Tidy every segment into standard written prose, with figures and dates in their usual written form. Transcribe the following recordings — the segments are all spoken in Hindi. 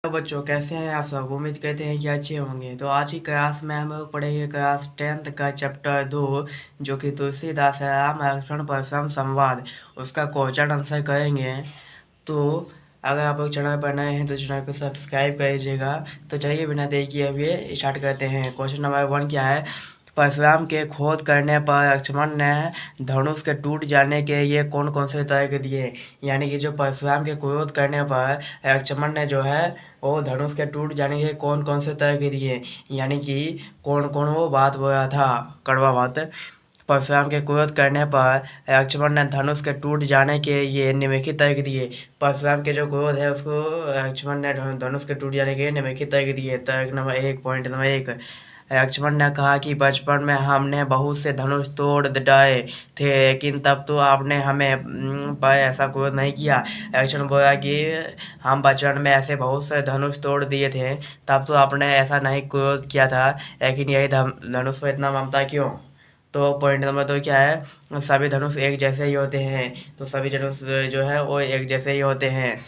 हेलो बच्चों, कैसे हैं आप सब। उम्मीद करते हैं कि अच्छे होंगे। तो आज की क्लास में हम लोग पढ़ेंगे क्लास 10th का चैप्टर 2, जो कि तुलसीदास राम लक्ष्मण परशुराम संवाद, उसका क्वेश्चन आंसर करेंगे। तो अगर आप लोग चैनल पर नए हैं तो चैनल को सब्सक्राइब कर लीजिएगा। तो चलिए बिना देरी किए अभी स्टार्ट करते हैं। क्वेश्चन नंबर 1 क्या है। परशुराम के खोद करने पर लक्ष्मण ने धनुष के टूट जाने के ये कौन कौन से तर्क दिए। यानी कि जो परशुराम के क्रोध करने पर लक्ष्मण ने जो है वो धनुष के टूट जाने के कौन कौन से तर्क दिए, यानी कि कौन कौन वो बात बोला था, कड़वा बात। परशुराम के क्रोध करने पर लक्ष्मण ने धनुष के टूट जाने के ये निम्नलिखित तर्क दिए। परशुराम के जो क्रोध है उसको लक्ष्मण ने धनुष के टूट जाने के निम्नलिखित तर्क दिए। तर्क नंबर 1, पॉइंट नंबर 1, लक्ष्मण ने कहा कि बचपन में हमने बहुत से धनुष तोड़ डाले थे, लेकिन तब तो आपने हमें पर ऐसा क्रोध नहीं किया। लक्ष्मण बोला कि हम बचपन में ऐसे बहुत से धनुष तोड़ दिए थे, तब तो आपने ऐसा नहीं क्रोध किया था, लेकिन यही धनुष पर इतना ममता क्यों। तो पॉइंट नंबर 2 क्या है, सभी धनुष एक जैसे ही होते हैं। तो सभी धनुष जो है वो एक जैसे ही होते हैं।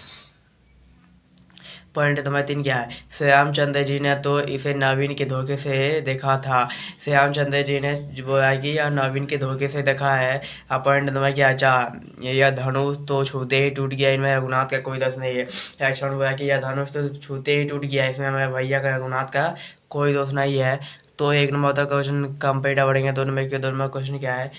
पॉइंट नंबर 3 क्या है, श्री रामचंद्र जी ने तो इसे नवीन के धोखे से देखा था। श्री रामचंद्र जी ने बोला कि यह नवीन के धोखे से देखा है। अब पॉइंट नंबर क्या, 4, यह धनुष तो छूते ही टूट गया, इनमें रघुनाथ का कोई दोष नहीं है। लक्ष्मण बोला कि यह धनुष तो छूते ही टूट गया, इसमें हमारे भैया का रघुनाथ का कोई दोष नहीं है। तो 1 नंबर तक क्वेश्चन कंप्लीट पढ़ेंगे। 2 नंबर के 2 नंबर क्वेश्चन क्या है,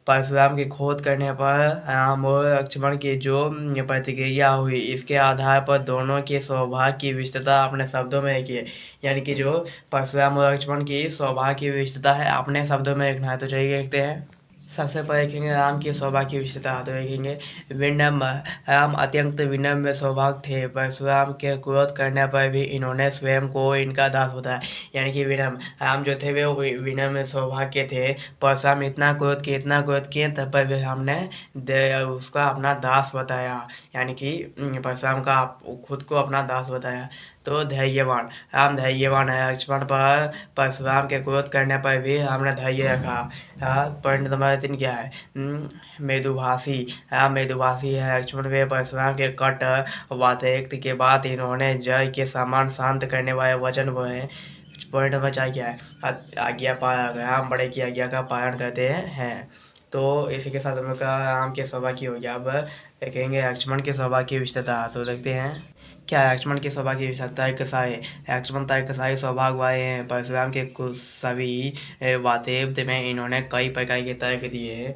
परशुराम की खोद करने पर राम और लक्ष्मण की जो प्रतिक्रिया हुई, इसके आधार पर दोनों के स्वभाव की विशेषता अपने शब्दों में लिखिए। यानी कि जो परशुराम और लक्ष्मण की स्वभाव की विशेषता है अपने शब्दों में लिखना है। तो चलिए देखते हैं। सबसे पहले लिखेंगे राम की स्वभाव की विशेषता। तो लिखेंगे विनम्र। राम अत्यंत विनम्र स्वभाव थे। परशुराम के क्रोध करने पर भी इन्होंने स्वयं को इनका दास बताया। यानी कि विनम्र, राम जो थे वे विनम्र स्वभाव के थे। परशुराम इतना क्रोध किए तब पर भी हमने उसका अपना दास बताया। यानी कि परशुराम का खुद को अपना दास बताया। तो धैर्यवान, राम धैर्यवान है। लक्ष्मण पर परशुराम के क्रोध करने पर भी हमने धैर्य रखा। पॉइंट नंबर 3 क्या है, मृदुभाषी। राम मृदुभाषी है। लक्ष्मण वे परशुराम के कट वार्तिक के बाद इन्होंने जय के समान शांत करने वाले वचन बोले। पॉइंट नंबर 4 क्या है, आज्ञा पालक। राम बड़े की आज्ञा का पालन करते हैं। तो इसी के साथ हम लोग का राम के स्वभाव की हो गया। अब देखेंगे लक्ष्मण के स्वभाव की विशेषता। तो देखते हैं क्या लक्ष्मण के स्वभाव की विशेषता है। कसाई, लक्ष्मण कसाई स्वभाव वाले हैं। परशुराम के कुछ सभी वातेव्य में इन्होंने कई प्रकार के तर्क दिए।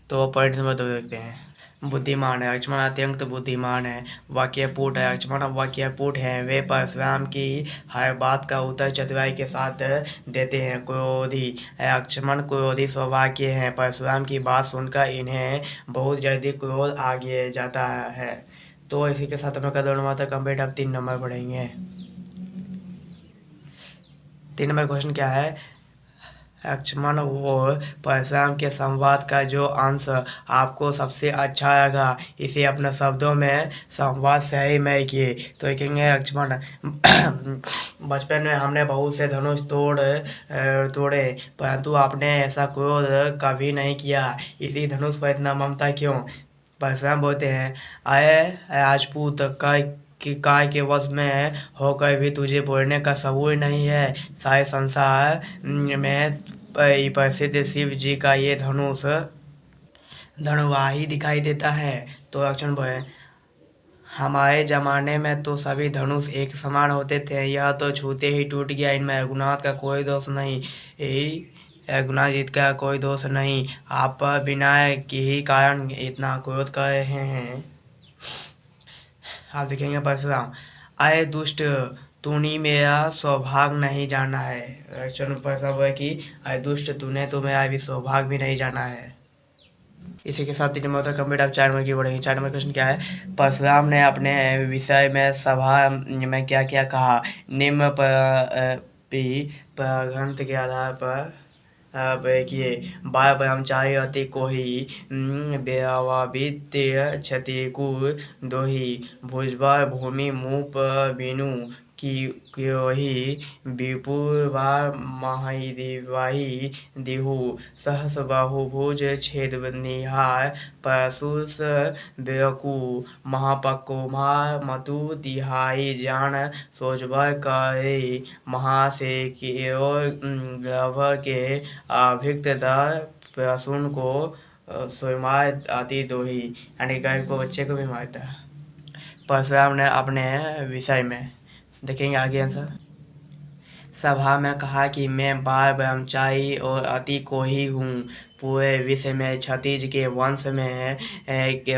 तो पॉइंट नंबर 2 देखते हैं। बुद्धिमान है। लक्ष्मण अत्यंत बुद्धिमान है। वाक्यपुट है। लक्ष्मण वाक्यपुट है। वे परशुराम की हर बात का उत्तर चतुराई के साथ देते हैं। क्रोधी, लक्ष्मण क्रोधी स्वभाव के हैं। परशुराम की बात सुनकर इन्हें बहुत जल्दी क्रोध आ जाता है। तो इसी के साथ हम लोग का 2 नंबर तक कंप्लीट। अब 3 नंबर पढ़ेंगे। 3 नंबर क्वेश्चन क्या है, लक्ष्मण और परशुराम के संवाद का जो अंश आपको सबसे अच्छा लगा, इसे अपने शब्दों में संवाद सही में किए। तो कहेंगे लक्ष्मण बचपन में हमने बहुत से धनुष तोड़े, परंतु आपने ऐसा क्रोध कभी नहीं किया, इसी धनुष पर इतना ममता क्यों। परशुराम बोलते हैं, आए राजपूत कि काय के वश में होकर भी तुझे बोलने का सबूर नहीं है। सारे संसार में प्रसिद्ध शिव जी का ये धनुष धनुवाही दिखाई देता है। तो लक्ष्मण बोले, हमारे जमाने में तो सभी धनुष एक समान होते थे, यह तो छूते ही टूट गया, इनमें रघुनाथ का कोई दोष नहीं। रघुनाथ जी का कोई दोष नहीं, आप बिना के ही कारण इतना क्रोध कर रहे हैं। आप देखेंगे परशुराम, आए दुष्ट, तूने मेरा सौभाग्य नहीं जाना है। लक्ष्मण परशुराम बोले कि आए दुष्ट, तूने तो मेरा भी सौभाग्य भी नहीं जाना है। इसी के साथ 3 नंबर तक कंप्लीट। अब 4 नंबर की बढ़ेंगे। 4 नंबर क्वेश्चन क्या है, परशुराम ने अपने विषय में सभा में क्या क्या कहा। निम्न ग्रंथ के आधार पर देखिए, बार ब्रह्मचारी अति कोही बेवावित्य क्षतिकु दोही भुजबल भूमि मूप बिनु कि क्योहि विपुवा महादेवाहि दिहु सहस बाहुभुज छेदनिहार परशुस बेकु महापकुमा मतु तिहाई जान सोचबह करे महासेकियो लभ के अभिक्त प्रसून को स्वयं आती दोही, यानी गाय को बच्चे को भी मारता है। परशुराम ने अपने विषय में देखेंगे आगे आंसर। सभा में कहा कि मैं बाल ब्रह्मचारी और अति कोही हूँ, पूरे विश्व में क्षत्रिय के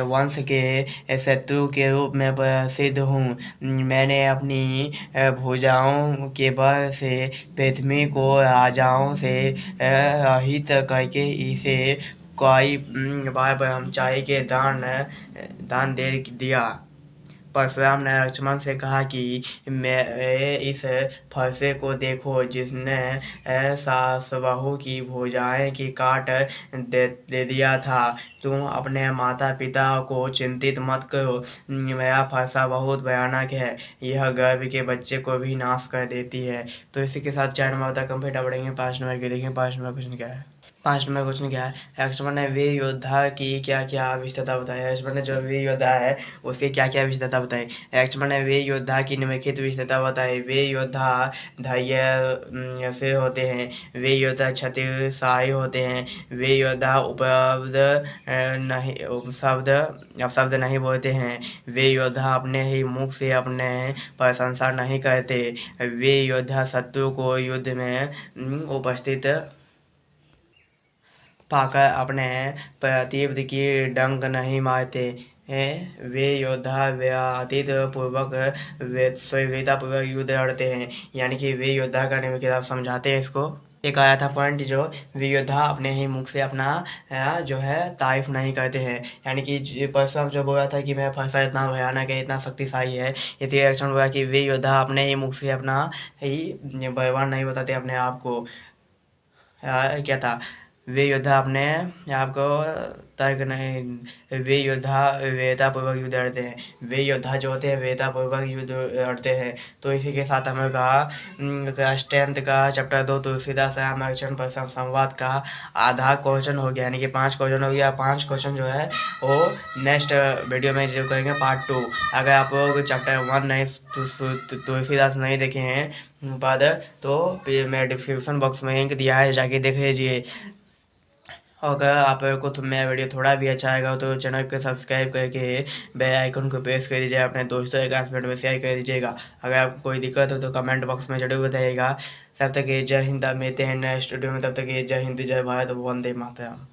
वंश के शत्रु के रूप में प्रसिद्ध हूँ। मैंने अपनी भुजाओं के बल से पृथ्वी को राजाओं से रहित करके इसे कई बार ब्रह्मचारी के दान दे दिया। परशुराम ने लक्ष्मण से कहा कि मैं इस फरसे को देखो जिसने सासबहू की भुजाएं की काट दे दिया था। तुम अपने माता पिता को चिंतित मत करो, मेरा फरसा बहुत भयानक है, यह गर्भ के बच्चे को भी नाश कर देती है। तो इसी के साथ 4 नंबर तक कंप्लीट पढ़ेंगे। 5 नंबर के देखेंगे 5 नंबर क्वेश्चन क्या है। 5 नंबर क्वेश्चन क्या है, लक्ष्मण ने वीर योद्धा की क्या क्या विशेषता बताई। लक्ष्मण ने जो वीर योद्धा है उसके क्या क्या विशेषता बताई। लक्ष्मण ने वीर योद्धा की निम्नलिखित विशेषता बताई। वीर योद्धा धैर्य से होते हैं, वीर योद्धा क्षत्रियशाही होते हैं, वीर योद्धा अपशब्द नहीं बोलते हैं, वीर योद्धा अपने ही मुख से अपने प्रशंसा नहीं करते, वीर योद्धा शत्रु को युद्ध में उपस्थित पाकर अपने प्रतिद्वंदी की डंक नहीं मारते हैं, वे योद्धा पूर्वक युद्ध लड़ते हैं। यानी कि वे योद्धा करने में आप समझाते हैं इसको। एक आया था पॉइंट जो वे योद्धा अपने ही मुख से अपना जो है तारीफ नहीं करते हैं। यानी कि परशुराम जो बोला था कि मेरा फरसा इतना भयानक है, इतना शक्तिशाली है, इसलिए लक्ष्मण बोला कि वे योद्धा अपने ही मुख से अपना ही बलवान नहीं बताते अपने आप को। क्या था, वे योद्धा अपने आप को तर्क नहीं, वे योद्धा वीरतापूर्वक युद्ध लड़ते हैं, वे योद्धा जो होते हैं वीरतापूर्वक युद्ध लड़ते हैं। तो इसी के साथ हमें कहा स्ट्रेंथ का चैप्टर 2 तुलसीदास राम लक्ष्मण परशुराम संवाद का आधा क्वेश्चन हो गया, यानी कि 5 क्वेश्चन हो गया। 5 क्वेश्चन जो है वो नेक्स्ट वीडियो में जो करेंगे पार्ट 2। अगर आप लोग चैप्टर 1 नहीं तुलसीदास नहीं देखे हैं बाद तो मैं डिस्क्रिप्शन बॉक्स में लिंक दिया है, जाके देख लीजिए। अगर आप को तो मेरा वीडियो थोड़ा भी अच्छा आएगा तो चैनल को सब्सक्राइब करके बेल आइकन को प्रेस कर दीजिए, अपने दोस्तों के क्लासमेट में शेयर कर दीजिएगा। अगर आपको कोई दिक्कत हो तो कमेंट बॉक्स में जरूर बताइएगा। तब तक ये जय हिंद, मिलते हैं नेक्स्ट वीडियो में। तब तक ये जय हिंद, जय भारत, वंदे मातरम।